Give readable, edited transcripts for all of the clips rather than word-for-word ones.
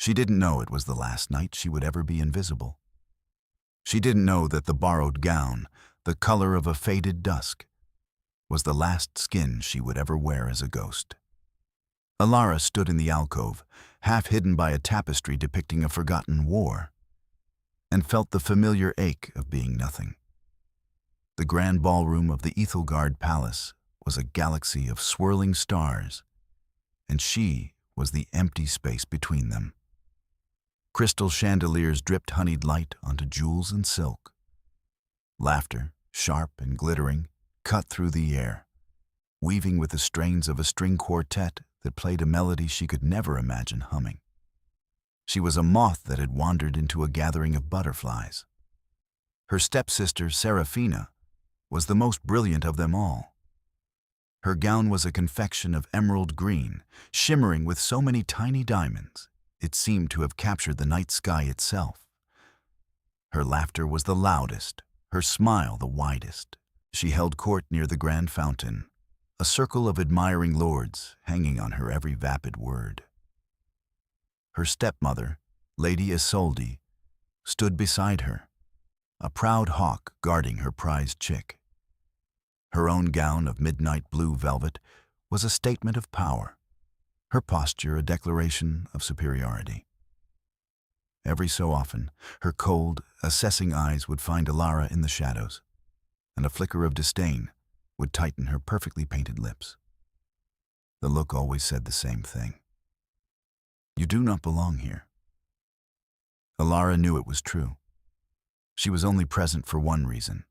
She didn't know it was the last night she would ever be invisible. She didn't know that the borrowed gown, the color of a faded dusk, was the last skin she would ever wear as a ghost. Alara stood in the alcove, half hidden by a tapestry depicting a forgotten war, and felt the familiar ache of being nothing. The grand ballroom of the Ethelgard Palace was a galaxy of swirling stars, and she was the empty space between them. Crystal chandeliers dripped honeyed light onto jewels and silk. Laughter, sharp and glittering, cut through the air, weaving with the strains of a string quartet that played a melody she could never imagine humming. She was a moth that had wandered into a gathering of butterflies. Her stepsister, Seraphina, was the most brilliant of them all. Her gown was a confection of emerald green, shimmering with so many tiny diamonds, it seemed to have captured the night sky itself. Her laughter was the loudest, her smile the widest. She held court near the grand fountain, a circle of admiring lords hanging on her every vapid word. Her stepmother, Lady Isolde, stood beside her, a proud hawk guarding her prized chick. Her own gown of midnight blue velvet was a statement of power, her posture a declaration of superiority. Every so often, her cold, assessing eyes would find Alara in the shadows, and a flicker of disdain would tighten her perfectly painted lips. The look always said the same thing. You do not belong here. Alara knew it was true. She was only present for one reason: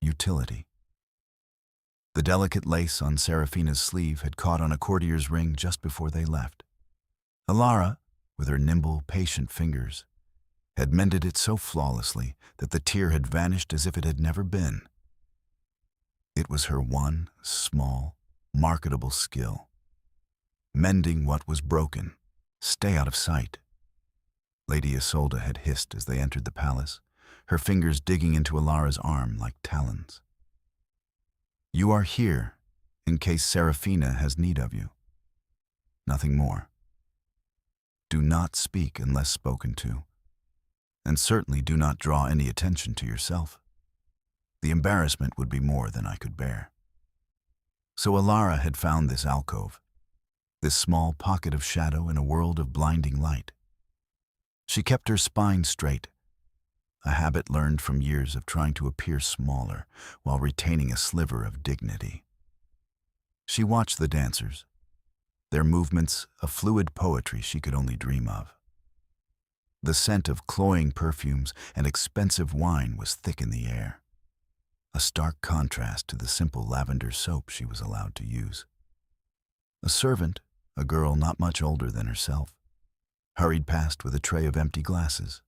utility. The delicate lace on Seraphina's sleeve had caught on a courtier's ring just before they left. Alara, with her nimble, patient fingers, had mended it so flawlessly that the tear had vanished as if it had never been. It was her one, small, marketable skill. Mending what was broken. Stay out of sight. Lady Isolde had hissed as they entered the palace, her fingers digging into Alara's arm like talons. You are here in case Seraphina has need of you. Nothing more. Do not speak unless spoken to, and certainly do not draw any attention to yourself. The embarrassment would be more than I could bear. So Alara had found this alcove, this small pocket of shadow in a world of blinding light. She kept her spine straight, a habit learned from years of trying to appear smaller while retaining a sliver of dignity. She watched the dancers, their movements a fluid poetry she could only dream of. The scent of cloying perfumes and expensive wine was thick in the air, a stark contrast to the simple lavender soap she was allowed to use. A servant, a girl not much older than herself, hurried past with a tray of empty glasses.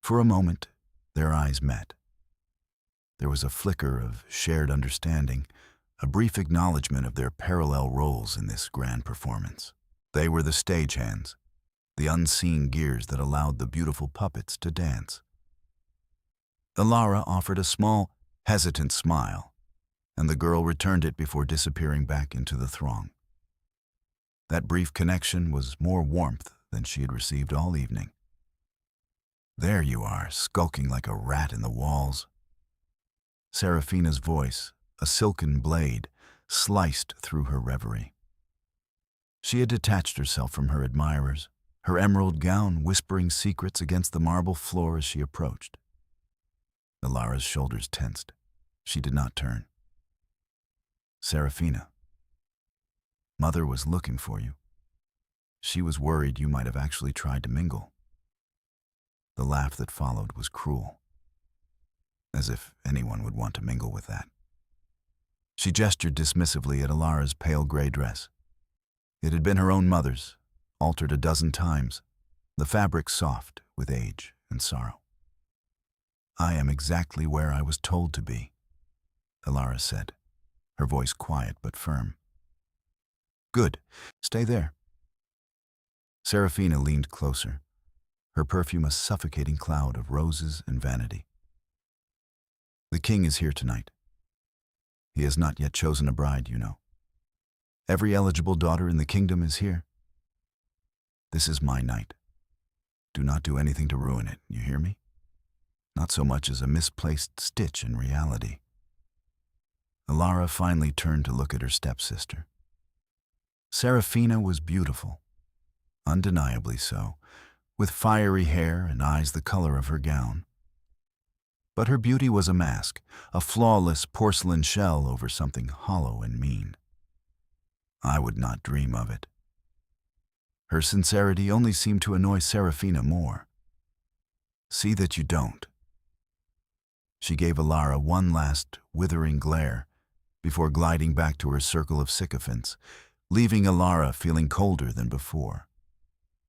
For a moment, their eyes met. There was a flicker of shared understanding, a brief acknowledgement of their parallel roles in this grand performance. They were the stagehands, the unseen gears that allowed the beautiful puppets to dance. Alara offered a small, hesitant smile, and the girl returned it before disappearing back into the throng. That brief connection was more warmth than she had received all evening. There you are, skulking like a rat in the walls. Seraphina's voice, a silken blade, sliced through her reverie. She had detached herself from her admirers, her emerald gown whispering secrets against the marble floor as she approached. Alara's shoulders tensed. She did not turn. Seraphina, Mother was looking for you. She was worried you might have actually tried to mingle. The laugh that followed was cruel, as if anyone would want to mingle with that. She gestured dismissively at Alara's pale gray dress. It had been her own mother's, altered a dozen times, the fabric soft with age and sorrow. I am exactly where I was told to be, Alara said, her voice quiet but firm. Good, stay there. Seraphina leaned closer, her perfume a suffocating cloud of roses and vanity. The king is here tonight. He has not yet chosen a bride, you know. Every eligible daughter in the kingdom is here. This is my night. Do not do anything to ruin it, you hear me? Not so much as a misplaced stitch in reality. Alara finally turned to look at her stepsister. Serafina was beautiful, undeniably so, with fiery hair and eyes the color of her gown. But her beauty was a mask, a flawless porcelain shell over something hollow and mean. I would not dream of it. Her sincerity only seemed to annoy Serafina more. See that you don't. She gave Alara one last, withering glare before gliding back to her circle of sycophants, leaving Alara feeling colder than before.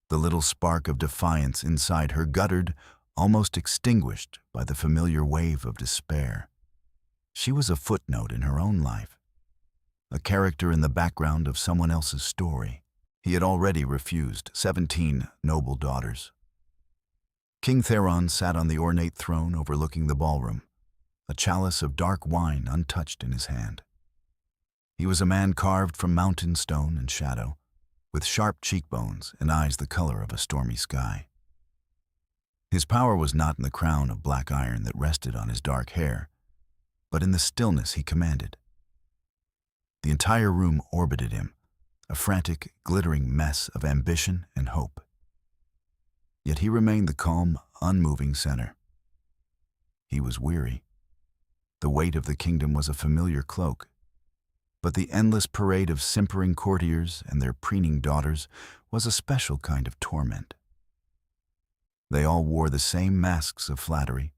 The little spark of defiance inside her guttered, almost extinguished by the familiar wave of despair. She was a footnote in her own life, a character in the background of someone else's story. He had already refused 17 noble daughters. King Theron sat on the ornate throne overlooking the ballroom, a chalice of dark wine untouched in his hand. He was a man carved from mountain stone and shadow, with sharp cheekbones and eyes the color of a stormy sky. His power was not in the crown of black iron that rested on his dark hair, but in the stillness he commanded. The entire room orbited him, a frantic, glittering mess of ambition and hope. Yet he remained the calm, unmoving center. He was weary. The weight of the kingdom was a familiar cloak, but the endless parade of simpering courtiers and their preening daughters was a special kind of torment. They all wore the same masks of flattery,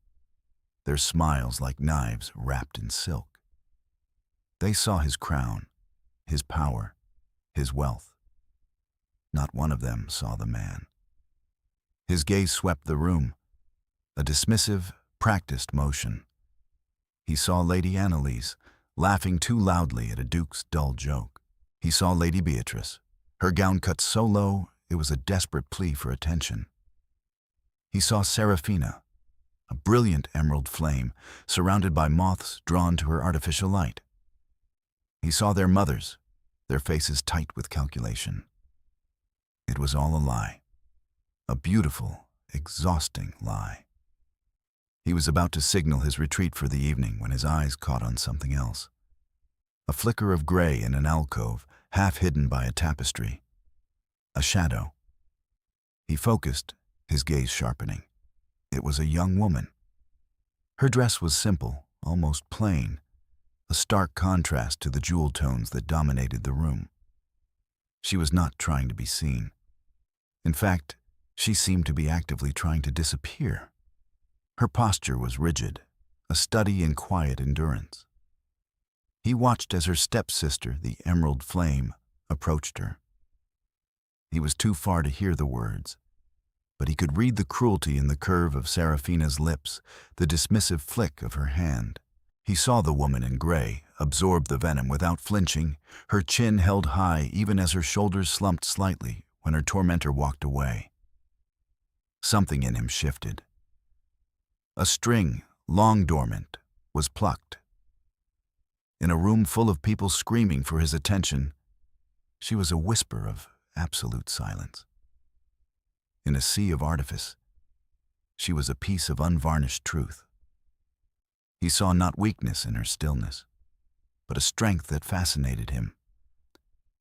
their smiles like knives wrapped in silk. They saw his crown, his power, his wealth. Not one of them saw the man. His gaze swept the room, a dismissive, practiced motion. He saw Lady Annalise, laughing too loudly at a duke's dull joke. He saw Lady Beatrice, her gown cut so low it was a desperate plea for attention. He saw Serafina, a brilliant emerald flame, surrounded by moths drawn to her artificial light. He saw their mothers, their faces tight with calculation. It was all a lie, a beautiful, exhausting lie. He was about to signal his retreat for the evening when his eyes caught on something else. A flicker of gray in an alcove, half hidden by a tapestry. A shadow. He focused, his gaze sharpening. It was a young woman. Her dress was simple, almost plain, a stark contrast to the jewel tones that dominated the room. She was not trying to be seen. In fact, she seemed to be actively trying to disappear. Her posture was rigid, a study in quiet endurance. He watched as her stepsister, the Emerald Flame, approached her. He was too far to hear the words, but he could read the cruelty in the curve of Serafina's lips, the dismissive flick of her hand. He saw the woman in gray absorb the venom without flinching, her chin held high even as her shoulders slumped slightly when her tormentor walked away. Something in him shifted. A string, long dormant, was plucked. In a room full of people screaming for his attention, she was a whisper of absolute silence. In a sea of artifice, she was a piece of unvarnished truth. He saw not weakness in her stillness, but a strength that fascinated him.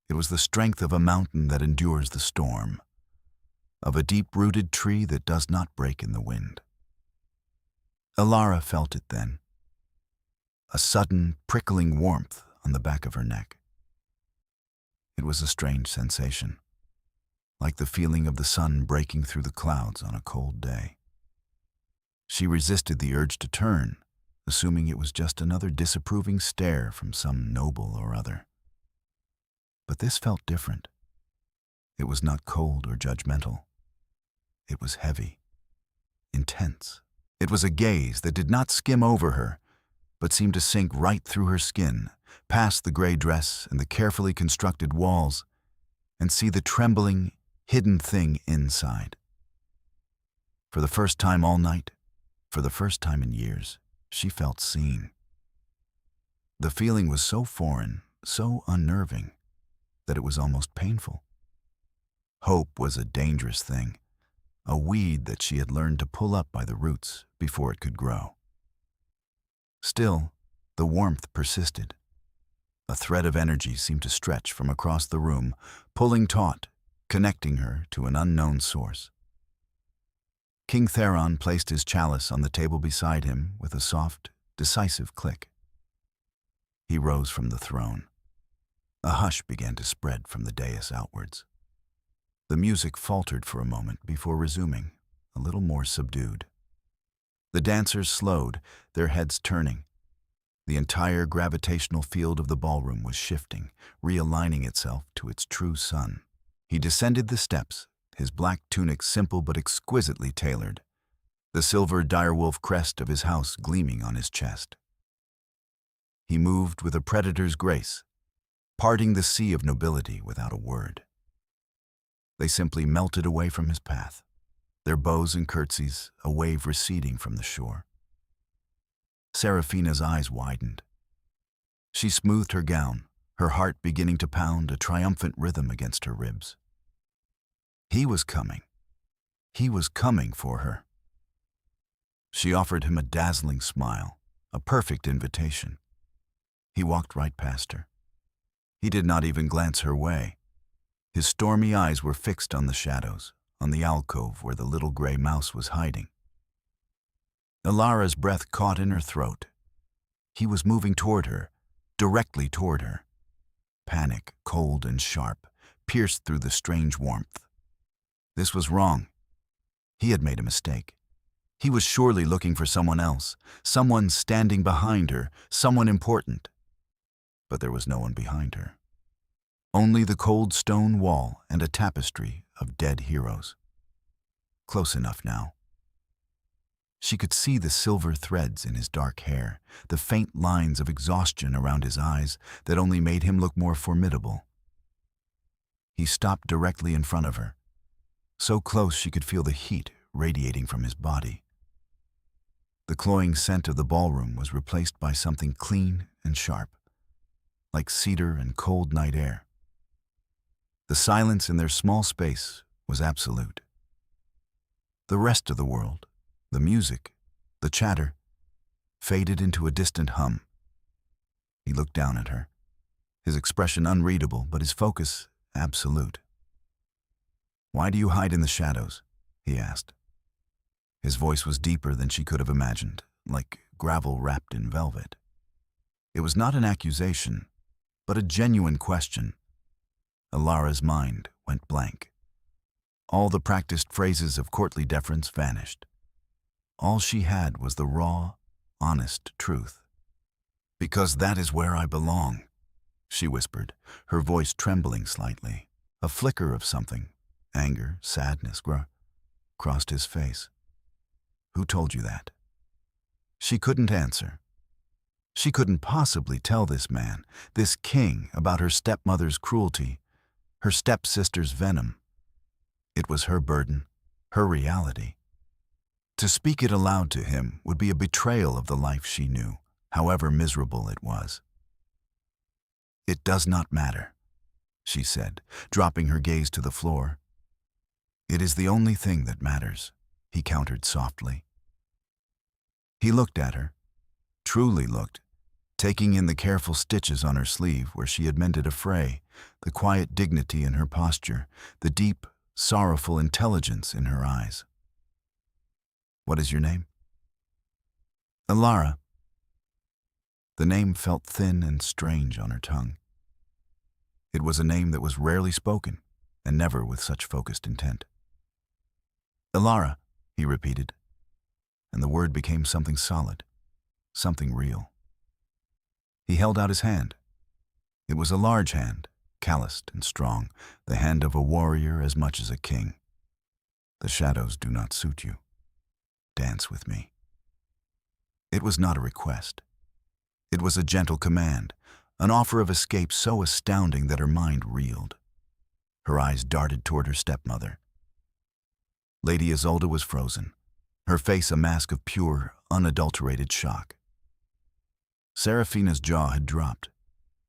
It was the strength of a mountain that endures the storm, of a deep-rooted tree that does not break in the wind. Alara felt it then, a sudden, prickling warmth on the back of her neck. It was a strange sensation, like the feeling of the sun breaking through the clouds on a cold day. She resisted the urge to turn, assuming it was just another disapproving stare from some noble or other. But this felt different. It was not cold or judgmental. It was heavy, intense. It was a gaze that did not skim over her, but seemed to sink right through her skin, past the gray dress and the carefully constructed walls, and see the trembling, hidden thing inside. For the first time all night, for the first time in years, she felt seen. The feeling was so foreign, so unnerving, that it was almost painful. Hope was a dangerous thing, a weed that she had learned to pull up by the roots before it could grow. Still, the warmth persisted. A thread of energy seemed to stretch from across the room, pulling taut, connecting her to an unknown source. King Theron placed his chalice on the table beside him with a soft, decisive click. He rose from the throne. A hush began to spread from the dais outwards. The music faltered for a moment before resuming, a little more subdued. The dancers slowed, their heads turning. The entire gravitational field of the ballroom was shifting, realigning itself to its true sun. He descended the steps, his black tunic simple but exquisitely tailored, the silver direwolf crest of his house gleaming on his chest. He moved with a predator's grace, parting the sea of nobility without a word. They simply melted away from his path, their bows and curtsies a wave receding from the shore. Seraphina's eyes widened. She smoothed her gown, her heart beginning to pound a triumphant rhythm against her ribs. He was coming. He was coming for her. She offered him a dazzling smile, a perfect invitation. He walked right past her. He did not even glance her way. His stormy eyes were fixed on the shadows, on the alcove where the little gray mouse was hiding. Alara's breath caught in her throat. He was moving toward her, directly toward her. Panic, cold and sharp, pierced through the strange warmth. This was wrong. He had made a mistake. He was surely looking for someone else, someone standing behind her, someone important. But there was no one behind her. Only the cold stone wall and a tapestry of dead heroes. Close enough now. She could see the silver threads in his dark hair, the faint lines of exhaustion around his eyes that only made him look more formidable. He stopped directly in front of her, so close she could feel the heat radiating from his body. The cloying scent of the ballroom was replaced by something clean and sharp, like cedar and cold night air. The silence in their small space was absolute. The rest of the world, the music, the chatter, faded into a distant hum. He looked down at her, his expression unreadable, but his focus absolute. "Why do you hide in the shadows?" he asked. His voice was deeper than she could have imagined, like gravel wrapped in velvet. It was not an accusation, but a genuine question. Alara's mind went blank. All the practiced phrases of courtly deference vanished. All she had was the raw, honest truth. "Because that is where I belong," she whispered, her voice trembling slightly. A flicker of something, anger, sadness, crossed his face. "Who told you that?" She couldn't answer. She couldn't possibly tell this man, this king, about her stepmother's cruelty, her stepsister's venom. It was her burden, her reality. To speak it aloud to him would be a betrayal of the life she knew, however miserable it was. "It does not matter," she said, dropping her gaze to the floor. "It is the only thing that matters," he countered softly. He looked at her, truly looked, taking in the careful stitches on her sleeve where she had mended a fray, the quiet dignity in her posture, the deep, sorrowful intelligence in her eyes. "What is your name?" "Alara." The name felt thin and strange on her tongue. It was a name that was rarely spoken, and never with such focused intent. "Alara," he repeated, and the word became something solid, something real. He held out his hand. It was a large hand, calloused and strong, the hand of a warrior as much as a king. "The shadows do not suit you. Dance with me." It was not a request. It was a gentle command, an offer of escape so astounding that her mind reeled. Her eyes darted toward her stepmother. Lady Isolde was frozen, her face a mask of pure, unadulterated shock. Seraphina's jaw had dropped,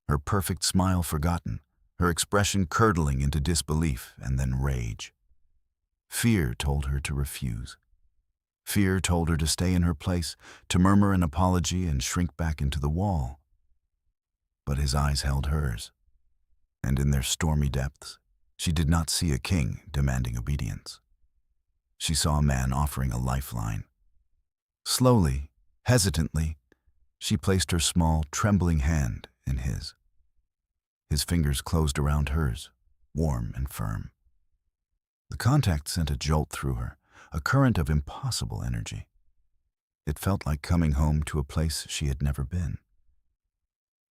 her perfect smile forgotten, her expression curdling into disbelief and then rage. Fear told her to refuse. Fear told her to stay in her place, to murmur an apology and shrink back into the wall. But his eyes held hers, and in their stormy depths, she did not see a king demanding obedience. She saw a man offering a lifeline. Slowly, hesitantly, she placed her small, trembling hand in his. His fingers closed around hers, warm and firm. The contact sent a jolt through her, a current of impossible energy. It felt like coming home to a place she had never been.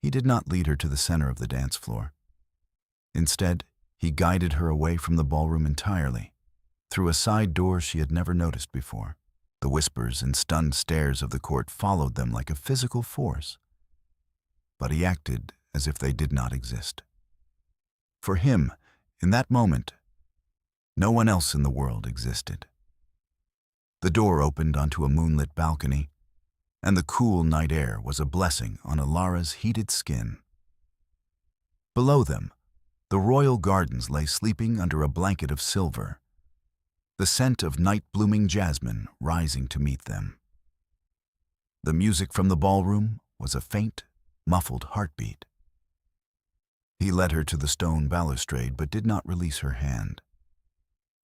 He did not lead her to the center of the dance floor. Instead, he guided her away from the ballroom entirely, through a side door she had never noticed before. The whispers and stunned stares of the court followed them like a physical force. But he acted as if they did not exist. For him, in that moment, no one else in the world existed. The door opened onto a moonlit balcony, and the cool night air was a blessing on Ilara's heated skin. Below them, the royal gardens lay sleeping under a blanket of silver, the scent of night-blooming jasmine rising to meet them. The music from the ballroom was a faint, muffled heartbeat. He led her to the stone balustrade but did not release her hand.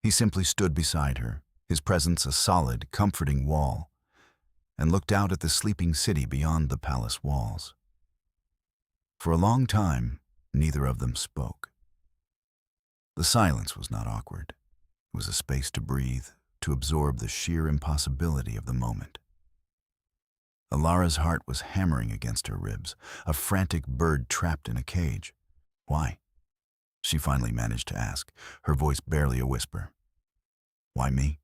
He simply stood beside her, his presence a solid, comforting wall, and looked out at the sleeping city beyond the palace walls. For a long time, neither of them spoke. The silence was not awkward. It was a space to breathe, to absorb the sheer impossibility of the moment. Ilara's heart was hammering against her ribs, a frantic bird trapped in a cage. Why? She finally managed to ask, her voice barely a whisper. Why me?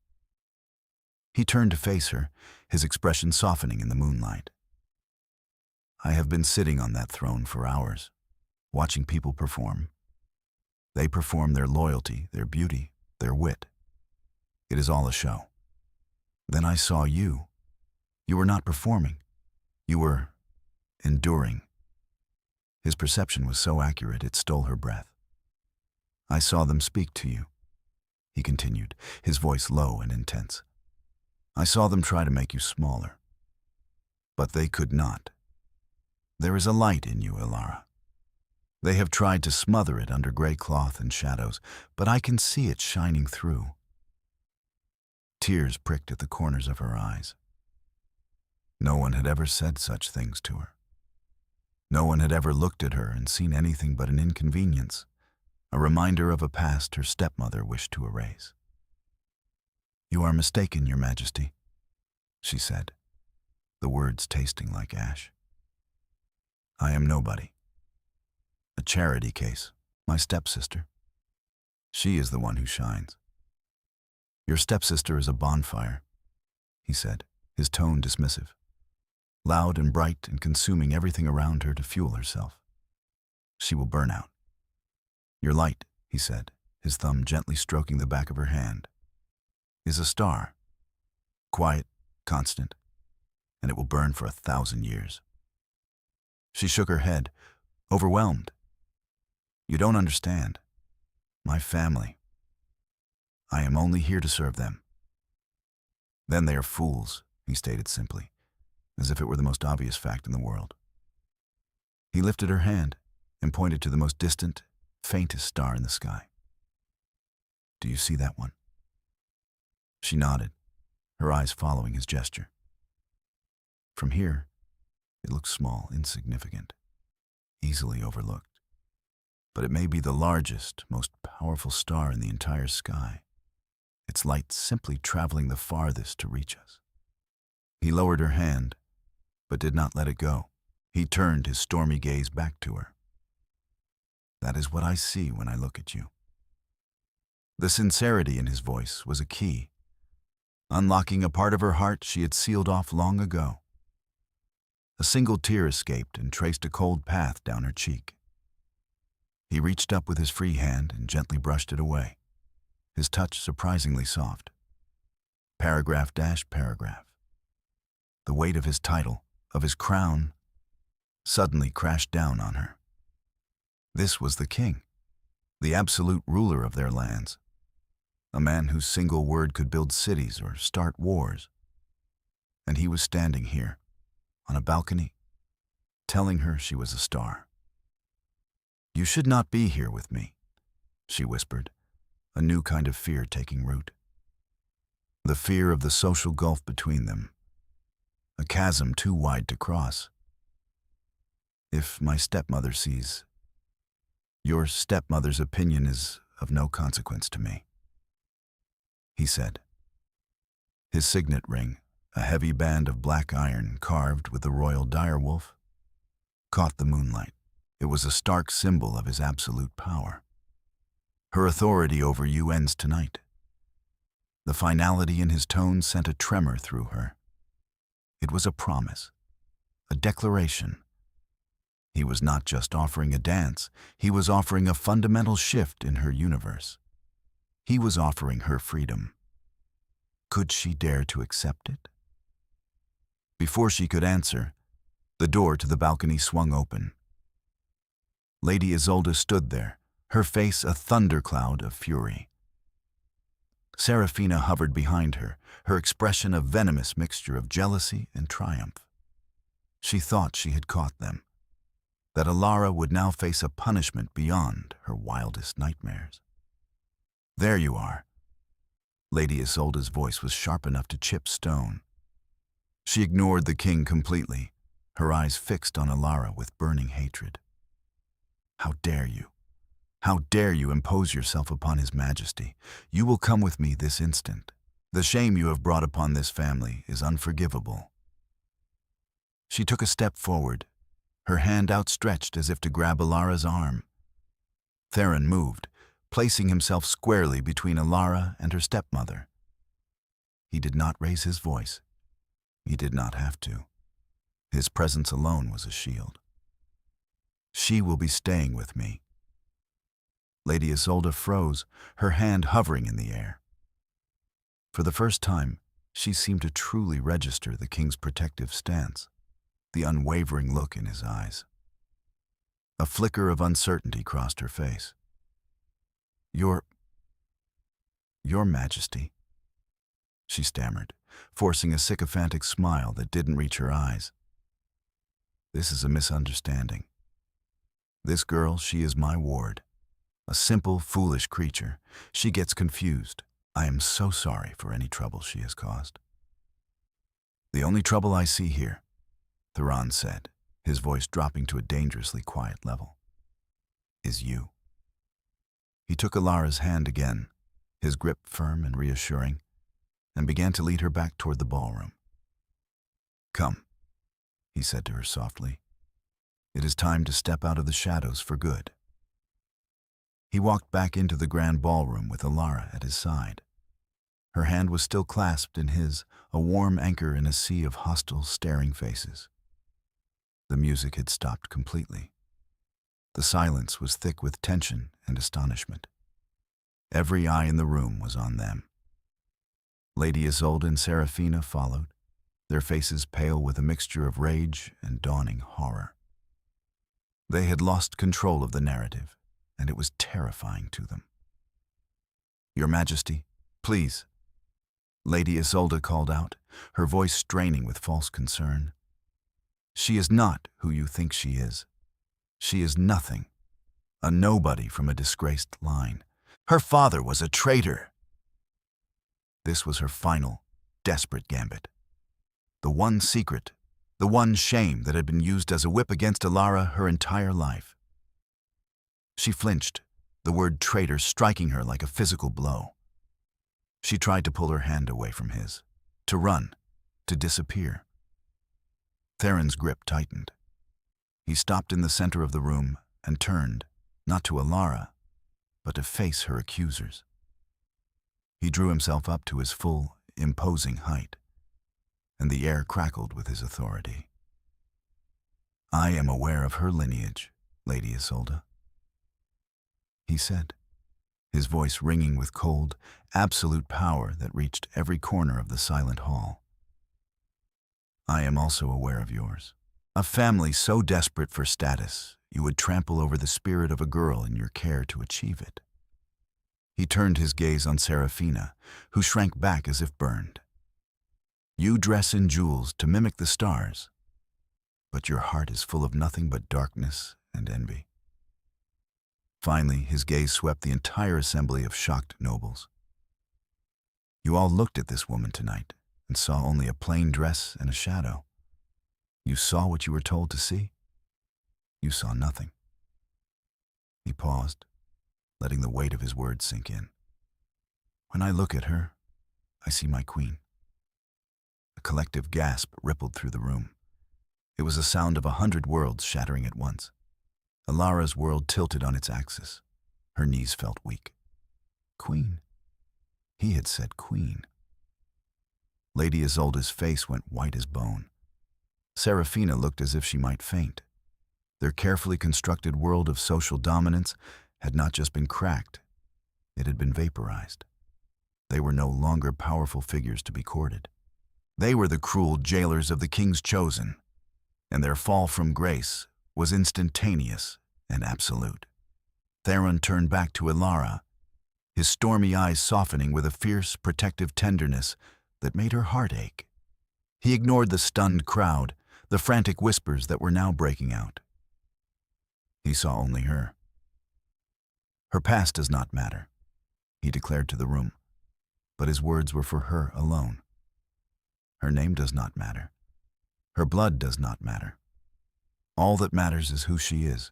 He turned to face her, his expression softening in the moonlight. I have been sitting on that throne for hours, watching people perform. They perform their loyalty, their beauty, their wit. It is all a show. Then I saw you. You were not performing. You were enduring. His perception was so accurate it stole her breath. I saw them speak to you, he continued, his voice low and intense. I saw them try to make you smaller. But they could not. There is a light in you, Ilara. They have tried to smother it under gray cloth and shadows, but I can see it shining through. Tears pricked at the corners of her eyes. No one had ever said such things to her. No one had ever looked at her and seen anything but an inconvenience, a reminder of a past her stepmother wished to erase. You are mistaken, Your Majesty, she said, the words tasting like ash. I am nobody. A charity case, my stepsister. She is the one who shines. Your stepsister is a bonfire, he said, his tone dismissive, loud and bright and consuming everything around her to fuel herself. She will burn out. Your light, he said, his thumb gently stroking the back of her hand, is a star, quiet, constant, and it will burn for 1,000 years. She shook her head, overwhelmed. You don't understand. My family. I am only here to serve them. Then they are fools, he stated simply, as if it were the most obvious fact in the world. He lifted her hand and pointed to the most distant, faintest star in the sky. Do you see that one? She nodded, her eyes following his gesture. From here, it looks small, insignificant, easily overlooked. But it may be the largest, most powerful star in the entire sky, its light simply traveling the farthest to reach us. He lowered her hand, but did not let it go. He turned his stormy gaze back to her. That is what I see when I look at you. The sincerity in his voice was a key, unlocking a part of her heart she had sealed off long ago. A single tear escaped and traced a cold path down her cheek. He reached up with his free hand and gently brushed it away, his touch surprisingly soft. Paragraph-paragraph. The weight of his title, of his crown, suddenly crashed down on her. This was the king, the absolute ruler of their lands, a man whose single word could build cities or start wars. And he was standing here, on a balcony, telling her she was a star. "You should not be here with me," she whispered, a new kind of fear taking root. The fear of the social gulf between them, a chasm too wide to cross. "If my stepmother sees, your stepmother's opinion is of no consequence to me," he said. His signet ring, a heavy band of black iron carved with the royal direwolf, caught the moonlight. It was a stark symbol of his absolute power. "Her authority over you ends tonight." The finality in his tone sent a tremor through her. It was a promise, a declaration. He was not just offering a dance, he was offering a fundamental shift in her universe. He was offering her freedom. Could she dare to accept it? Before she could answer, the door to the balcony swung open. Lady Isolde stood there, her face a thundercloud of fury. Serafina hovered behind her, her expression a venomous mixture of jealousy and triumph. She thought she had caught them, that Alara would now face a punishment beyond her wildest nightmares. "There you are." Lady Isolde's voice was sharp enough to chip stone. She ignored the king completely, her eyes fixed on Alara with burning hatred. "How dare you? How dare you impose yourself upon His Majesty? You will come with me this instant. The shame you have brought upon this family is unforgivable." She took a step forward, her hand outstretched as if to grab Alara's arm. Theron moved, placing himself squarely between Alara and her stepmother. He did not raise his voice. He did not have to. His presence alone was a shield. "She will be staying with me." Lady Isolde froze, her hand hovering in the air. For the first time, she seemed to truly register the king's protective stance, the unwavering look in his eyes. A flicker of uncertainty crossed her face. Your Majesty," she stammered, forcing a sycophantic smile that didn't reach her eyes. "This is a misunderstanding. This girl, she is my ward. A simple, foolish creature. She gets confused. I am so sorry for any trouble she has caused." "The only trouble I see here," Theron said, his voice dropping to a dangerously quiet level, "is you." He took Alara's hand again, his grip firm and reassuring, and began to lead her back toward the ballroom. "Come," he said to her softly. "It is time to step out of the shadows for good." He walked back into the grand ballroom with Alara at his side. Her hand was still clasped in his, a warm anchor in a sea of hostile, staring faces. The music had stopped completely. The silence was thick with tension and astonishment. Every eye in the room was on them. Lady Isolde and Serafina followed, their faces pale with a mixture of rage and dawning horror. They had lost control of the narrative, and it was terrifying to them. "Your Majesty, please," Lady Isolde called out, her voice straining with false concern. "She is not who you think she is. She is nothing, a nobody from a disgraced line. Her father was a traitor." This was her final, desperate gambit. The one secret, the one shame that had been used as a whip against Alara her entire life. She flinched, the word traitor striking her like a physical blow. She tried to pull her hand away from his, to run, to disappear. Theron's grip tightened. He stopped in the center of the room and turned, not to Alara, but to face her accusers. He drew himself up to his full, imposing height, and the air crackled with his authority. "I am aware of her lineage, Lady Isolde," he said, his voice ringing with cold, absolute power that reached every corner of the silent hall. "I am also aware of yours. A family so desperate for status, you would trample over the spirit of a girl in your care to achieve it. He turned his gaze on Serafina, who shrank back as if burned. You dress in jewels to mimic the stars, but your heart is full of nothing but darkness and envy. Finally, his gaze swept the entire assembly of shocked nobles. You all looked at this woman tonight and saw only a plain dress and a shadow. You saw what you were told to see. You saw nothing. He paused, letting the weight of his words sink in. When I look at her, I see my queen. A collective gasp rippled through the room. It was the sound of 100 worlds shattering at once. Alara's world tilted on its axis. Her knees felt weak. Queen. He had said queen. Lady Isolde's face went white as bone. Serafina looked as if she might faint. Their carefully constructed world of social dominance had not just been cracked, it had been vaporized. They were no longer powerful figures to be courted. They were the cruel jailers of the king's chosen, and their fall from grace was instantaneous and absolute. Theron turned back to Alara, his stormy eyes softening with a fierce, protective tenderness that made her heart ache. He ignored the stunned crowd, the frantic whispers that were now breaking out. He saw only her. Her past does not matter, he declared to the room, but his words were for her alone. Her name does not matter. Her blood does not matter. All that matters is who she is.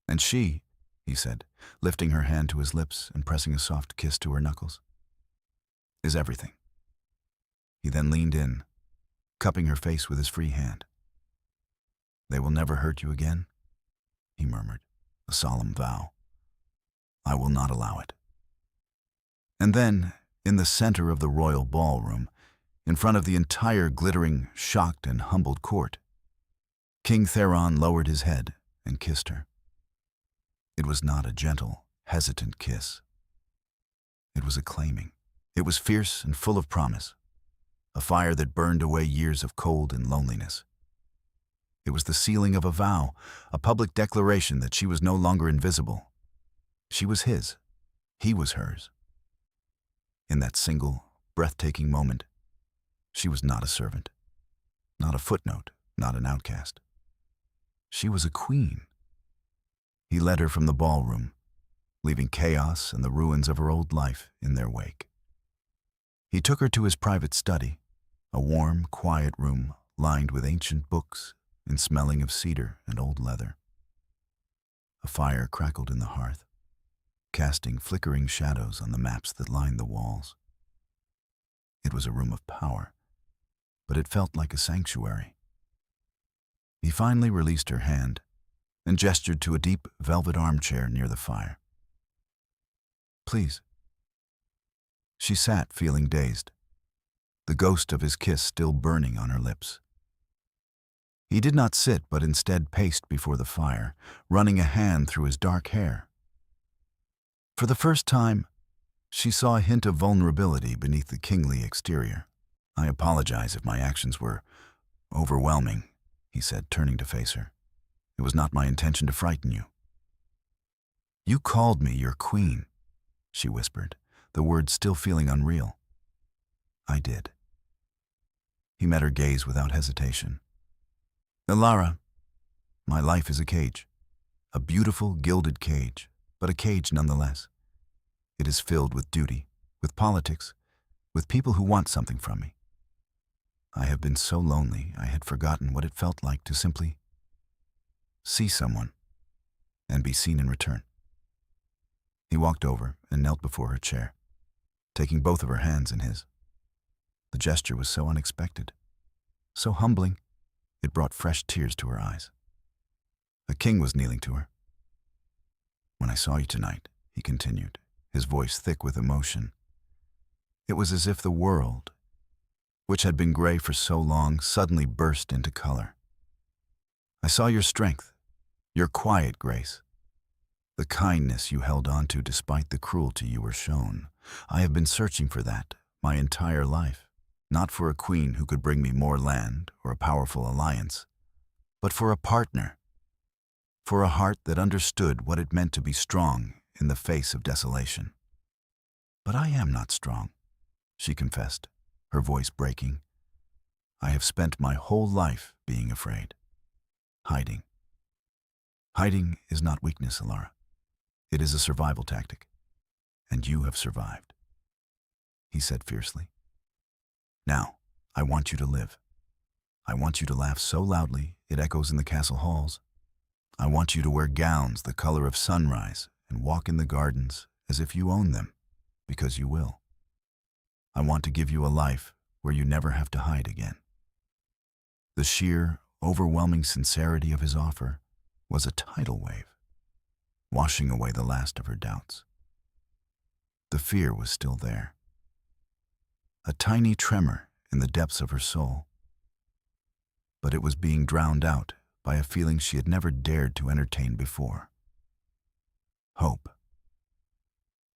And she, he said, lifting her hand to his lips and pressing a soft kiss to her knuckles, is everything. He then leaned in, cupping her face with his free hand. They will never hurt you again, he murmured, a solemn vow. I will not allow it. And then, in the center of the royal ballroom, in front of the entire glittering, shocked and humbled court, King Theron lowered his head and kissed her. It was not a gentle, hesitant kiss. It was acclaiming. It was fierce and full of promise, a fire that burned away years of cold and loneliness. It was the sealing of a vow, a public declaration that she was no longer invisible. She was his. He was hers. In that single, breathtaking moment, she was not a servant, not a footnote, not an outcast. She was a queen. He led her from the ballroom, leaving chaos and the ruins of her old life in their wake. He took her to his private study, a warm, quiet room lined with ancient books and smelling of cedar and old leather. A fire crackled in the hearth, casting flickering shadows on the maps that lined the walls. It was a room of power, but it felt like a sanctuary. He finally released her hand and gestured to a deep velvet armchair near the fire. Please. She sat, feeling dazed, the ghost of his kiss still burning on her lips. He did not sit, but instead paced before the fire, running a hand through his dark hair. For the first time, she saw a hint of vulnerability beneath the kingly exterior. I apologize if my actions were overwhelming, he said, turning to face her. It was not my intention to frighten you. You called me your queen, she whispered, the words still feeling unreal. I did. He met her gaze without hesitation. Alara, my life is a cage, a beautiful gilded cage, but a cage nonetheless. It is filled with duty, with politics, with people who want something from me. I have been so lonely I had forgotten what it felt like to simply see someone and be seen in return. He walked over and knelt before her chair, taking both of her hands in his. The gesture was so unexpected, so humbling, it brought fresh tears to her eyes. A king was kneeling to her. When I saw you tonight, he continued, his voice thick with emotion, it was as if the world, which had been gray for so long, suddenly burst into color. I saw your strength, your quiet grace, the kindness you held on to despite the cruelty you were shown. I have been searching for that my entire life, not for a queen who could bring me more land or a powerful alliance, but for a partner, for a heart that understood what it meant to be strong in the face of desolation. "But I am not strong," she confessed, her voice breaking. "I have spent my whole life being afraid, hiding. Hiding is not weakness, Alara. It is a survival tactic, and you have survived," he said fiercely. "Now, I want you to live. I want you to laugh so loudly it echoes in the castle halls. I want you to wear gowns the color of sunrise and walk in the gardens as if you own them, because you will. I want to give you a life where you never have to hide again." The sheer, overwhelming sincerity of his offer was a tidal wave, washing away the last of her doubts. The fear was still there, a tiny tremor in the depths of her soul, but it was being drowned out by a feeling she had never dared to entertain before. Hope.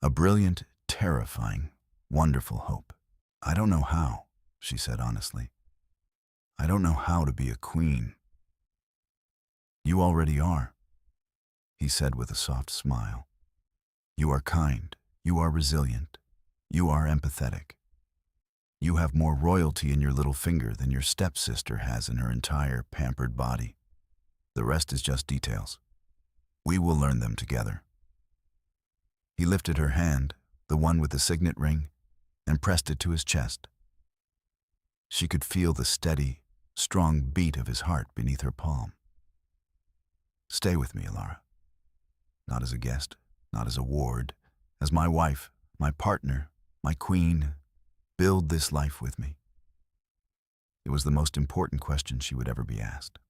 A brilliant, terrifying, wonderful hope. "I don't know how," she said honestly. "I don't know how to be a queen." "You already are," he said with a soft smile. "You are kind, you are resilient, you are empathetic. You have more royalty in your little finger than your stepsister has in her entire pampered body. The rest is just details. We will learn them together." He lifted her hand, the one with the signet ring, and pressed it to his chest. She could feel the steady, strong beat of his heart beneath her palm. "Stay with me, Alara. Not as a guest, not as a ward, as my wife, my partner, my queen. Build this life with me." It was the most important question she would ever be asked.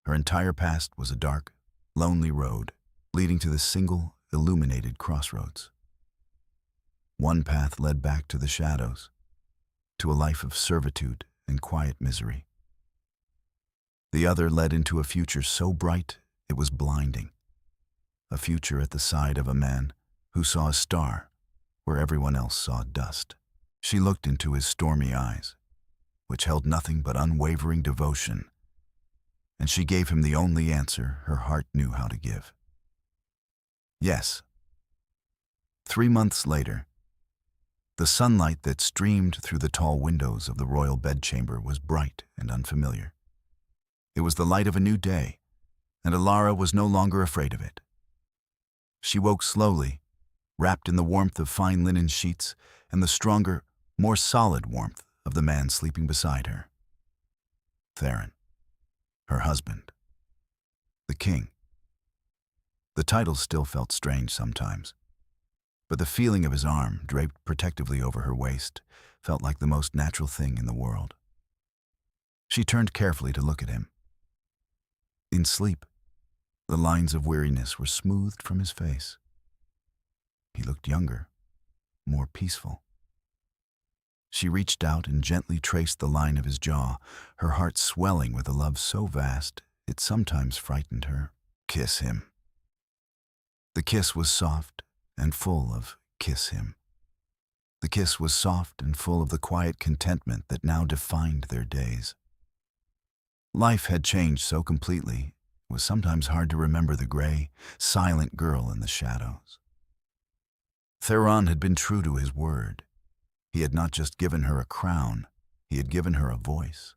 Her entire past was a dark, lonely road leading to the single, illuminated crossroads. One path led back to the shadows, to a life of servitude and quiet misery. The other led into a future so bright it was blinding. A future at the side of a man who saw a star where everyone else saw dust. She looked into his stormy eyes, which held nothing but unwavering devotion, and she gave him the only answer her heart knew how to give. Yes. 3 months later, the sunlight that streamed through the tall windows of the royal bedchamber was bright and unfamiliar. It was the light of a new day, and Alara was no longer afraid of it. She woke slowly, wrapped in the warmth of fine linen sheets and the stronger, more solid warmth of the man sleeping beside her. Theron, her husband, the king. The title still felt strange sometimes, but the feeling of his arm draped protectively over her waist felt like the most natural thing in the world. She turned carefully to look at him. In sleep, the lines of weariness were smoothed from his face. He looked younger, more peaceful. She reached out and gently traced the line of his jaw, her heart swelling with a love so vast it sometimes frightened her. "Kiss him." The kiss was soft and full of "kiss him." The kiss was soft and full of the quiet contentment that now defined their days. Life had changed so completely, it was sometimes hard to remember the gray, silent girl in the shadows. Theron had been true to his word. He had not just given her a crown, he had given her a voice.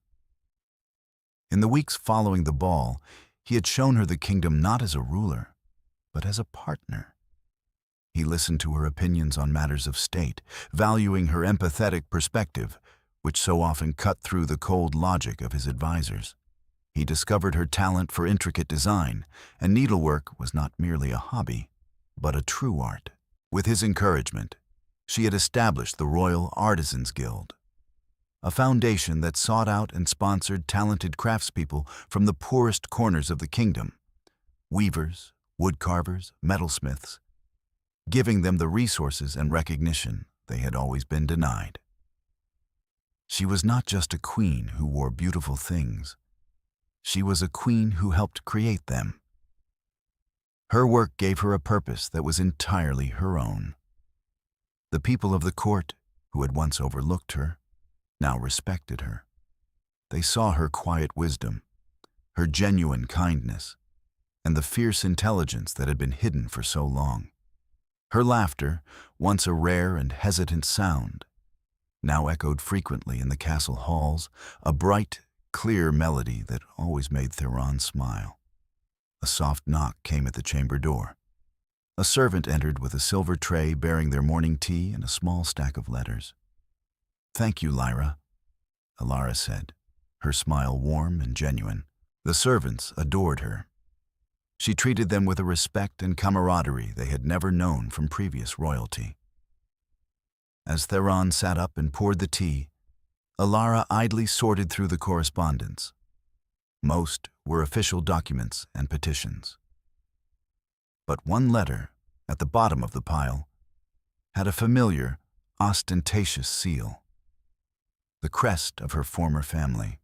In the weeks following the ball, he had shown her the kingdom not as a ruler, but as a partner. He listened to her opinions on matters of state, valuing her empathetic perspective, which so often cut through the cold logic of his advisors. He discovered her talent for intricate design, and needlework was not merely a hobby, but a true art. With his encouragement, she had established the Royal Artisans Guild, a foundation that sought out and sponsored talented craftspeople from the poorest corners of the kingdom, weavers, woodcarvers, metalsmiths, giving them the resources and recognition they had always been denied. She was not just a queen who wore beautiful things. She was a queen who helped create them. Her work gave her a purpose that was entirely her own. The people of the court, who had once overlooked her, now respected her. They saw her quiet wisdom, her genuine kindness, and the fierce intelligence that had been hidden for so long. Her laughter, once a rare and hesitant sound, now echoed frequently in the castle halls, a bright, clear melody that always made Theron smile. A soft knock came at the chamber door. A servant entered with a silver tray bearing their morning tea and a small stack of letters. "Thank you, Lyra," Alara said, her smile warm and genuine. The servants adored her. She treated them with a respect and camaraderie they had never known from previous royalty. As Theron sat up and poured the tea, Alara idly sorted through the correspondence. Most were official documents and petitions. But one letter, at the bottom of the pile, had a familiar, ostentatious seal, the crest of her former family.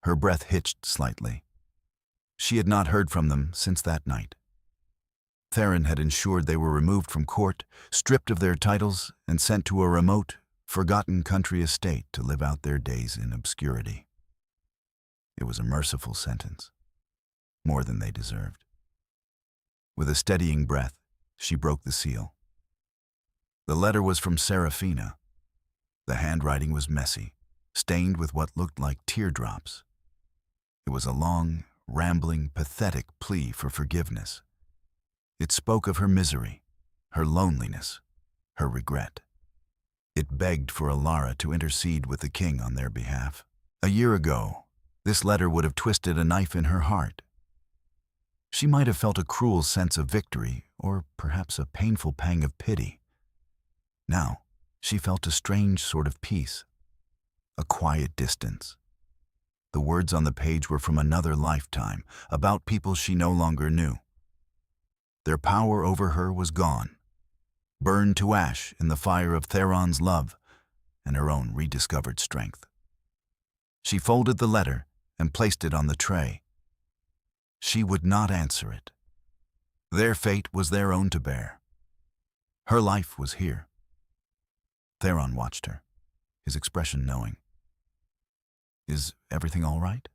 Her breath hitched slightly. She had not heard from them since that night. Theron had ensured they were removed from court, stripped of their titles, and sent to a remote, forgotten country estate to live out their days in obscurity. It was a merciful sentence, more than they deserved. With a steadying breath, she broke the seal. The letter was from Seraphina. The handwriting was messy, stained with what looked like teardrops. It was a long, rambling, pathetic plea for forgiveness. It spoke of her misery, her loneliness, her regret. It begged for Alara to intercede with the king on their behalf. A year ago, this letter would have twisted a knife in her heart. She might have felt a cruel sense of victory, or perhaps a painful pang of pity. Now, she felt a strange sort of peace, a quiet distance. The words on the page were from another lifetime, about people she no longer knew. Their power over her was gone, burned to ash in the fire of Theron's love and her own rediscovered strength. She folded the letter and placed it on the tray. She would not answer it. Their fate was their own to bear. Her life was here. Theron watched her, his expression knowing. "Is everything all right?"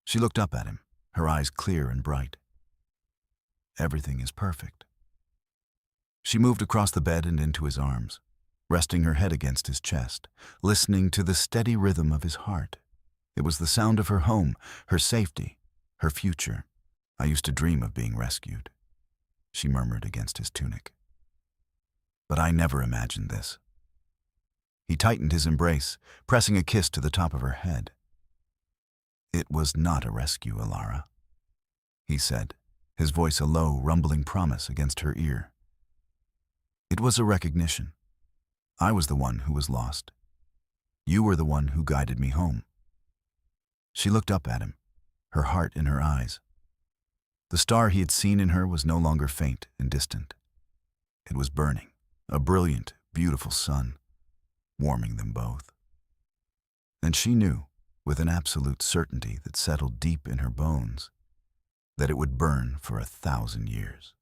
She looked up at him, her eyes clear and bright. "Everything is perfect." She moved across the bed and into his arms, resting her head against his chest, listening to the steady rhythm of his heart. It was the sound of her home, her safety, her future. "I used to dream of being rescued," she murmured against his tunic. "But I never imagined this." He tightened his embrace, pressing a kiss to the top of her head. "It was not a rescue, Alara," he said, his voice a low, rumbling promise against her ear. "It was a recognition. I was the one who was lost. You were the one who guided me home." She looked up at him, her heart in her eyes. The star he had seen in her was no longer faint and distant. It was burning, a brilliant, beautiful sun, warming them both. And she knew, with an absolute certainty that settled deep in her bones, that it would burn for 1,000 years.